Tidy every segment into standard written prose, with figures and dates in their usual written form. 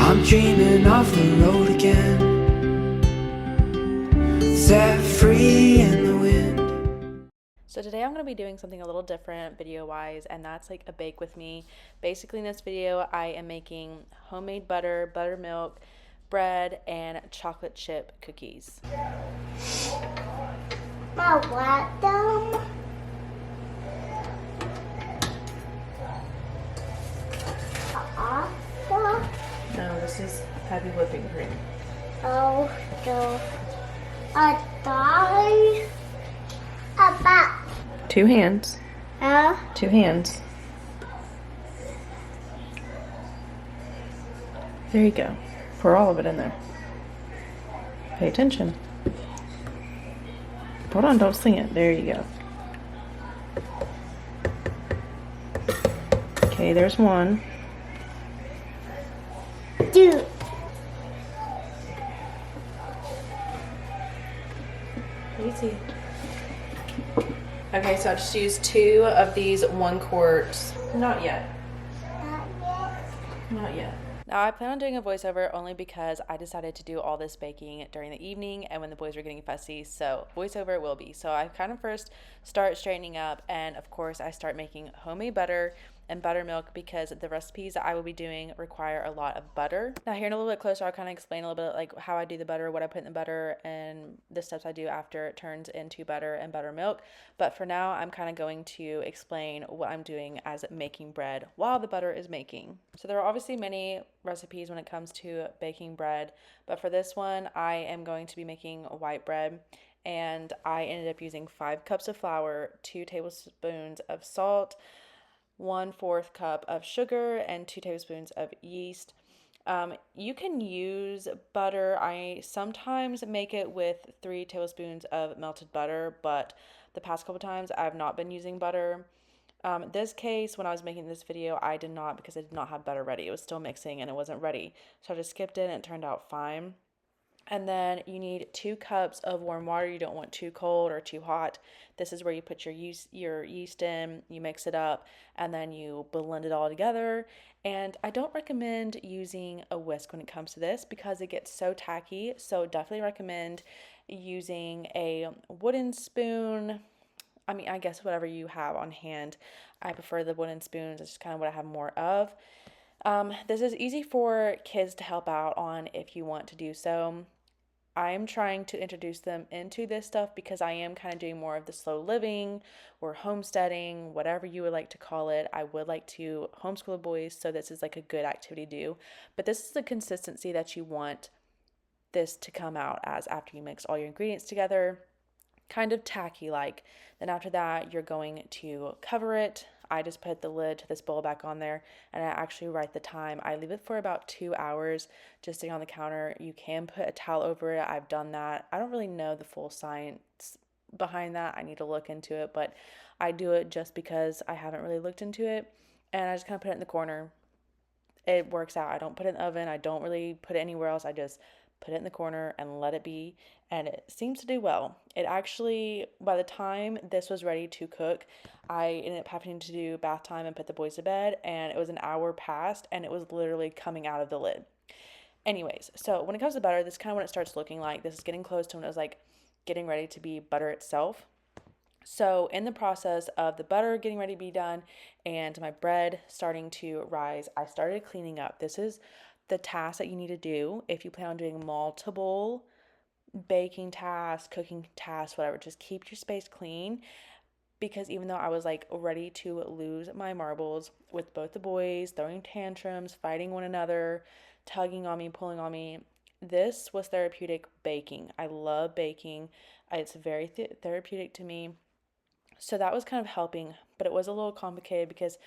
I'm dreaming of the road again, set free in the wind. So today I'm going to be doing something a little different video wise, and that's like a bake with me. Basically in this video I am making homemade butter, buttermilk, bread, and chocolate chip cookies. No, this is heavy whipping cream. Oh, so a die about 2 hands. 2 hands. There you go. Pour all of it in there. Pay attention. Hold on, don't sling it. There you go. Okay, there's one. dude. Easy. Okay, so I just used 2 of these 1 quarts. Not yet. Not yet. Now I plan on doing a voiceover only because I decided to do all this baking during the evening and when the boys were getting fussy, so voiceover it will be. So I kind of first start straightening up, and of course I start making homemade butter and buttermilk because the recipes that I will be doing require a lot of butter. Now here in a little bit closer, I'll kind of explain a little bit like how I do the butter, what I put in the butter, and the steps I do after it turns into butter and buttermilk. But for now, I'm kind of going to explain what I'm doing as making bread while the butter is making. So there are obviously many recipes when it comes to baking bread, but for this one, I am going to be making white bread. And I ended up using 5 cups of flour, 2 tablespoons of salt, 1/4 cup of sugar, and 2 tablespoons of yeast. You can use butter. I sometimes make it with 3 tablespoons of melted butter, but the past couple times I've not been using butter. This case, when I was making this video, I did not, because I did not have butter ready. It was still mixing and it wasn't ready. So I just skipped it and it turned out fine. And then you need 2 cups of warm water. You don't want too cold or too hot. This is where you put your yeast in, you mix it up, and then you blend it all together. And I don't recommend using a whisk when it comes to this because it gets so tacky. So definitely recommend using a wooden spoon. I mean, I guess whatever you have on hand. I prefer the wooden spoons. It's just kind of what I have more of. This is easy for kids to help out on if you want to do so. I'm trying to introduce them into this stuff because I am kind of doing more of the slow living or homesteading, whatever you would like to call it. I would like to homeschool the boys, so this is like a good activity to do. But this is the consistency that you want this to come out as after you mix all your ingredients together. Kind of tacky like. Then after that, you're going to cover it. I just put the lid to this bowl back on there, and I actually write the time. I leave it for about 2 hours just sitting on the counter. You can put a towel over it. I've done that. I don't really know the full science behind that. I need to look into it, but I do it just because I haven't really looked into it, and I just kind of put it in the corner. It works out. I don't put it in the oven. I don't really put it anywhere else. I just put it in the corner and let it be, and it seems to do well. It actually, by the time this was ready to cook, I ended up having to do bath time and put the boys to bed, and it was an hour past, and it was literally coming out of the lid. Anyways, so when it comes to butter, this is kind of what it starts looking like. This is getting close to when it was like getting ready to be butter itself. So in the process of the butter getting ready to be done and my bread starting to rise, I started cleaning up. This is the task that you need to do if you plan on doing multiple baking tasks, cooking tasks, whatever. Just keep your space clean, because even though I was like ready to lose my marbles with both the boys throwing tantrums, fighting one another, tugging on me, pulling on me, this was therapeutic baking. I love baking. It's very therapeutic to me. So that was kind of helping, but it was a little complicated because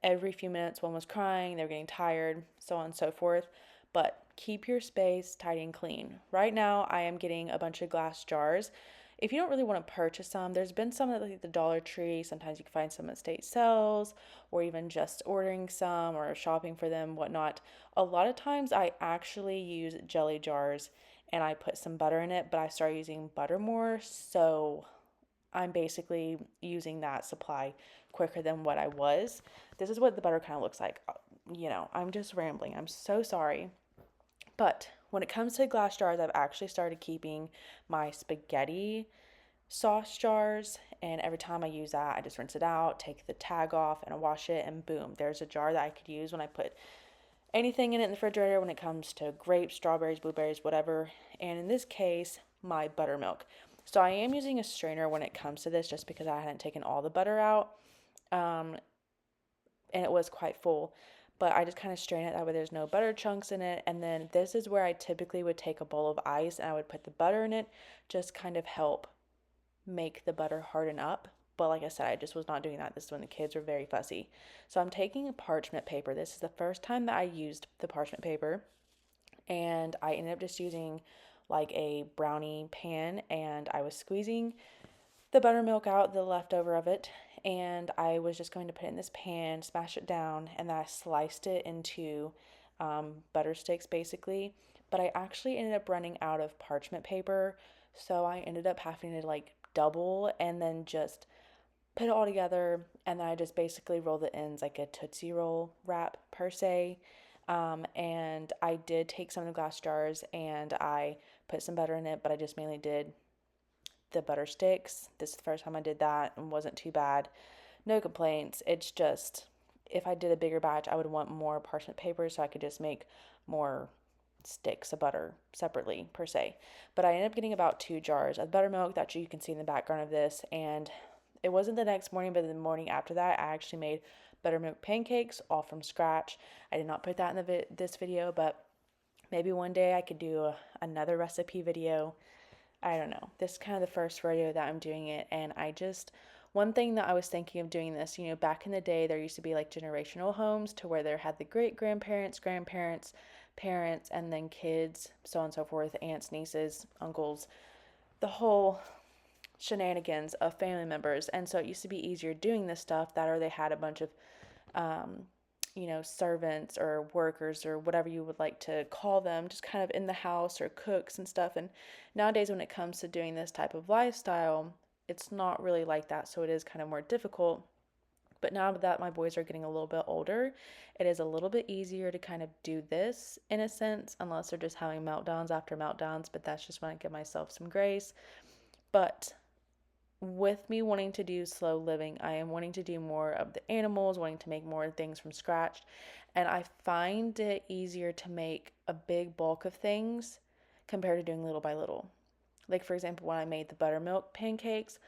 every few minutes one was crying, they were getting tired, so on and so forth. But keep your space tidy and clean. Right now I am getting a bunch of glass jars. If you don't really want to purchase some, there's been some at like the Dollar Tree. Sometimes you can find some at state sales, or even just ordering some or shopping for them, whatnot. A lot of times I actually use jelly jars and I put some butter in it, but I started using butter more, so I'm basically using that supply quicker than what I was. This is what the butter kind of looks like. I'm just rambling. I'm so sorry. But when it comes to glass jars, I've actually started keeping my spaghetti sauce jars, and every time I use that, I just rinse it out, take the tag off, and I wash it, and boom, there's a jar that I could use when I put anything in it in the refrigerator when it comes to grapes, strawberries, blueberries, whatever. And in this case, my buttermilk. So I am using a strainer when it comes to this just because I hadn't taken all the butter out, and it was quite full. But I just kind of strain it that way there's no butter chunks in it. And then this is where I typically would take a bowl of ice and I would put the butter in it, just kind of help make the butter harden up. But like I said, I just was not doing that. This is when the kids were very fussy. So I'm taking a parchment paper. This is the first time that I used the parchment paper. And I ended up just using like a brownie pan, and I was squeezing the buttermilk out, the leftover of it, and I was just going to put it in this pan, smash it down, and then I sliced it into butter sticks basically. But I actually ended up running out of parchment paper, so I ended up having to like double and then just put it all together, and then I just basically roll the ends like a Tootsie Roll wrap per se. And I did take some of the glass jars and I put some butter in it, but I just mainly did the butter sticks. This is the first time I did that and wasn't too bad. No complaints. It's just, if I did a bigger batch, I would want more parchment paper so I could just make more sticks of butter separately per se. But I ended up getting about 2 jars of buttermilk that you can see in the background of this. And it wasn't the next morning, but the morning after that, I actually made buttermilk pancakes all from scratch. I did not put that in this video, but maybe one day I could do another recipe video. I don't know. This is kind of the first rodeo that I'm doing it. And one thing that I was thinking of doing this, back in the day, there used to be like generational homes to where there had the great grandparents, parents, and then kids, so on and so forth, aunts, nieces, uncles, the whole shenanigans of family members. And so it used to be easier doing this stuff or they had a bunch of servants or workers or whatever you would like to call them, just kind of in the house, or cooks and stuff. And nowadays when it comes to doing this type of lifestyle, it's not really like that, so it is kind of more difficult. But now that my boys are getting a little bit older, it is a little bit easier to kind of do this in a sense, unless they're just having meltdowns after meltdowns, but that's just when I give myself some grace. But with me wanting to do slow living, I am wanting to do more of the animals, wanting to make more things from scratch. And I find it easier to make a big bulk of things compared to doing little by little. Like, for example, when I made the buttermilk pancakes,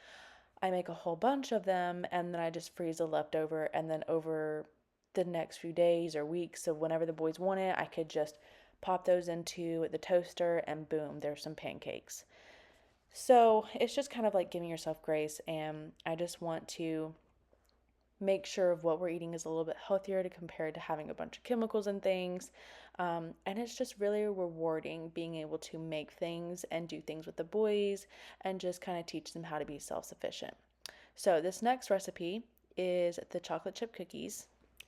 I make a whole bunch of them and then I just freeze the leftover. And then over the next few days or weeks, so whenever the boys want it, I could just pop those into the toaster and boom, there's some pancakes. So it's just kind of like giving yourself grace, and I just want to make sure of what we're eating is a little bit healthier to compare to having a bunch of chemicals and things. And it's just really rewarding being able to make things and do things with the boys and just kind of teach them how to be self-sufficient. So this next recipe is the chocolate chip cookies.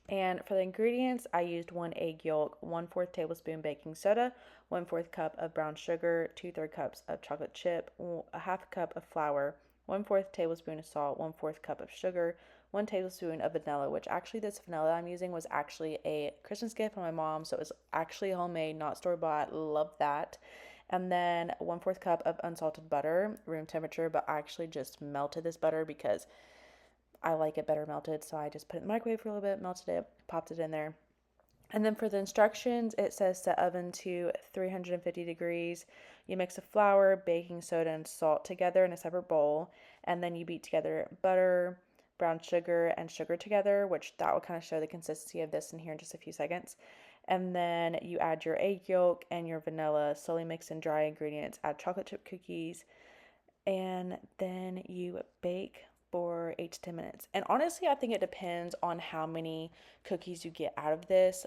And for the ingredients, I used 1 egg yolk, 1/4 tablespoon baking soda, 1/4 cup of brown sugar, 2/3 cups of chocolate chip, a half cup of flour, 1/4 tablespoon of salt, 1/4 cup of sugar, 1 tablespoon of vanilla, which actually this vanilla I'm using was actually a Christmas gift from my mom, so it was actually homemade, not store-bought. Love that. And then 1/4 cup of unsalted butter, room temperature, but I actually just melted this butter because I like it better melted, so I just put it in the microwave for a little bit, melted it, popped it in there. And then for the instructions, it says set oven to 350 degrees. You mix the flour, baking soda, and salt together in a separate bowl, and then you beat together butter, brown sugar, and sugar together, which that will kind of show the consistency of this in here in just a few seconds. And then you add your egg yolk and your vanilla, slowly mix in dry ingredients, add chocolate chip cookies, and then you bake for 8 to 10 minutes. And honestly, I think it depends on how many cookies you get out of this.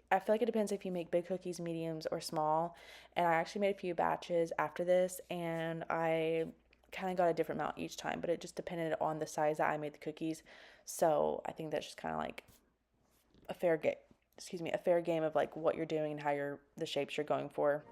I feel like it depends if you make big cookies, mediums, or small. And I actually made a few batches after this, and I kind of got a different amount each time, but it just depended on the size that I made the cookies. So I think that's just kind of like a fair game of like what you're doing and how the shapes you're going for.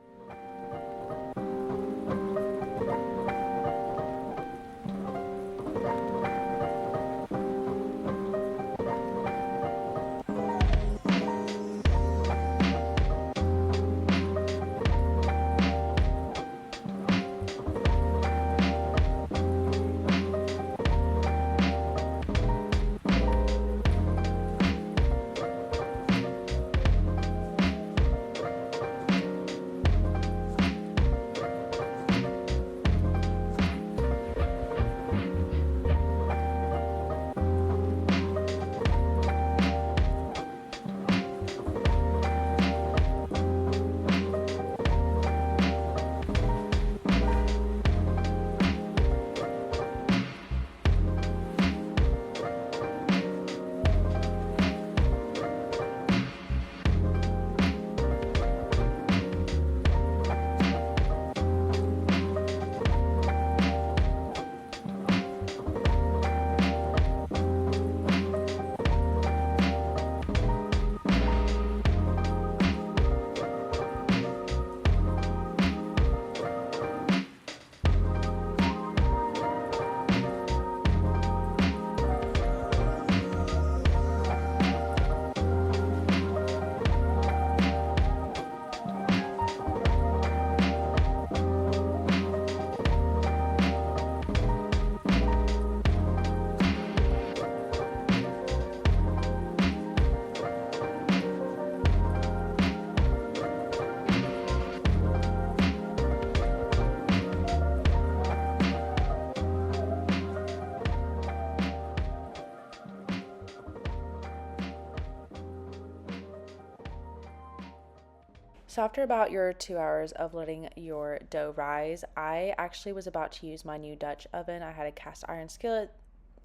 So after about your 2 hours of letting your dough rise, I actually was about to use my new Dutch oven. I had a cast iron skillet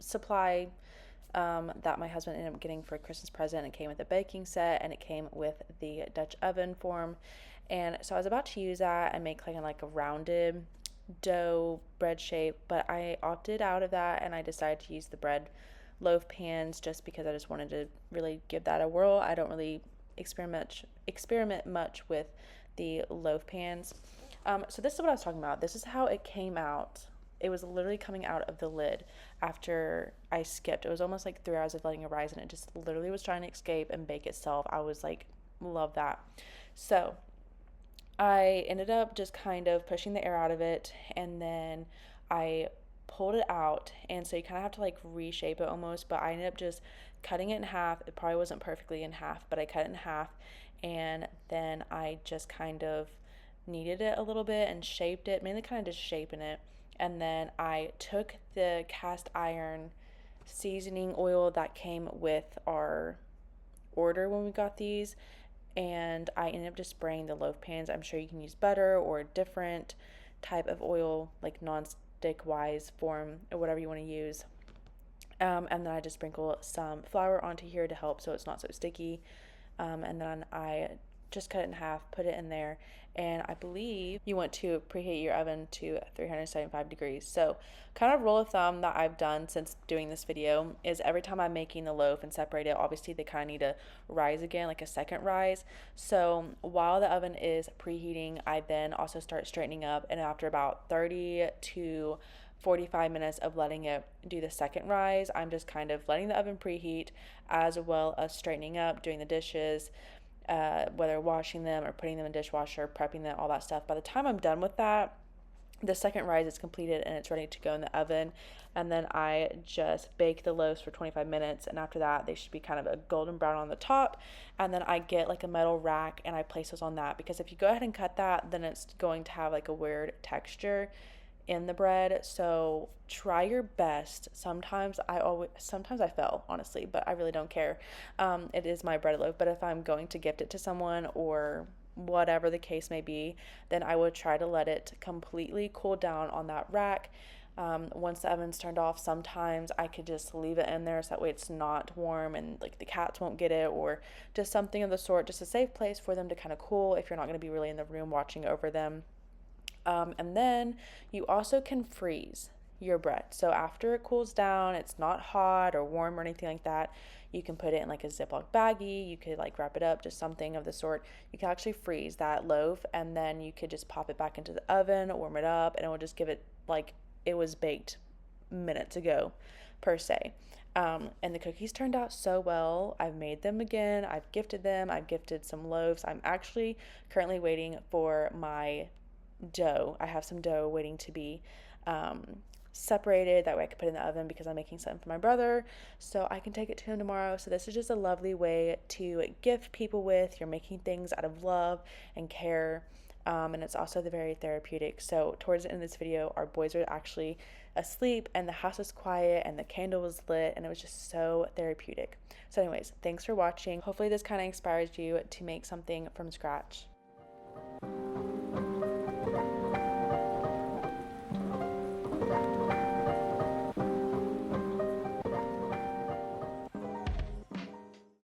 supply that my husband ended up getting for a Christmas present. It came with a baking set and it came with the Dutch oven form. And so I was about to use that and make like a rounded dough bread shape, but I opted out of that and I decided to use the bread loaf pans just because I just wanted to really give that a whirl. I don't really experiment much with the loaf pans. So this is what I was talking about. This is how it came out. It was literally coming out of the lid after I skipped. It was almost like 3 hours of letting it rise, and it just literally was trying to escape and bake itself. I was like, love that. So I ended up just kind of pushing the air out of it, and then I pulled it out. And so you kind of have to like reshape it almost, but I ended up just cutting it in half. It probably wasn't perfectly in half, but I cut it in half, and then I just kind of kneaded it a little bit and shaped it, mainly kind of just shaping it. And then I took the cast iron seasoning oil that came with our order when we got these, and I ended up just spraying the loaf pans. I'm sure you can use butter or a different type of oil, like non-stick wise form or whatever you want to use. And then I just sprinkle some flour onto here to help so it's not so sticky. And then I just cut it in half, put it in there, and I believe you want to preheat your oven to 375 degrees. So kind of rule of thumb that I've done since doing this video is every time I'm making the loaf and separate it, obviously they kind of need to rise again, like a second rise. So while the oven is preheating, I then also start straightening up, and after about 30 to 45 minutes of letting it do the second rise, I'm just kind of letting the oven preheat as well as straightening up, doing the dishes, whether washing them or putting them in the dishwasher, prepping them, all that stuff. By the time I'm done with that, the second rise is completed and it's ready to go in the oven. And then I just bake the loaves for 25 minutes, and after that they should be kind of a golden brown on the top. And then I get like a metal rack and I place those on that, because if you go ahead and cut that, then it's going to have like a weird texture in the bread. So try your best. Sometimes I fail, honestly, but I really don't care. It is my bread loaf, but if I'm going to gift it to someone or whatever the case may be, then I would try to let it completely cool down on that rack. Once the oven's turned off, sometimes I could just leave it in there so that way it's not warm and like the cats won't get it, or just something of the sort, just a safe place for them to kind of cool if you're not going to be really in the room watching over them. And then you also can freeze your bread. So after it cools down, it's not hot or warm or anything like that, you can put it in like a Ziploc baggie. You could like wrap it up, just something of the sort. You can actually freeze that loaf, and then you could just pop it back into the oven, warm it up, and it will just give it like it was baked minutes ago, per se. And the cookies turned out so well. I've made them again. I've gifted them. I've gifted some loaves. I'm actually currently waiting for my dough. I have some dough waiting to be separated. That way I can put it in the oven, because I'm making something for my brother so I can take it to him tomorrow. So this is just a lovely way to gift people with. You're making things out of love and care, and it's also very therapeutic. So towards the end of this video, our boys are actually asleep and the house was quiet and the candle was lit, and it was just so therapeutic. So anyways, thanks for watching. Hopefully this kind of inspires you to make something from scratch.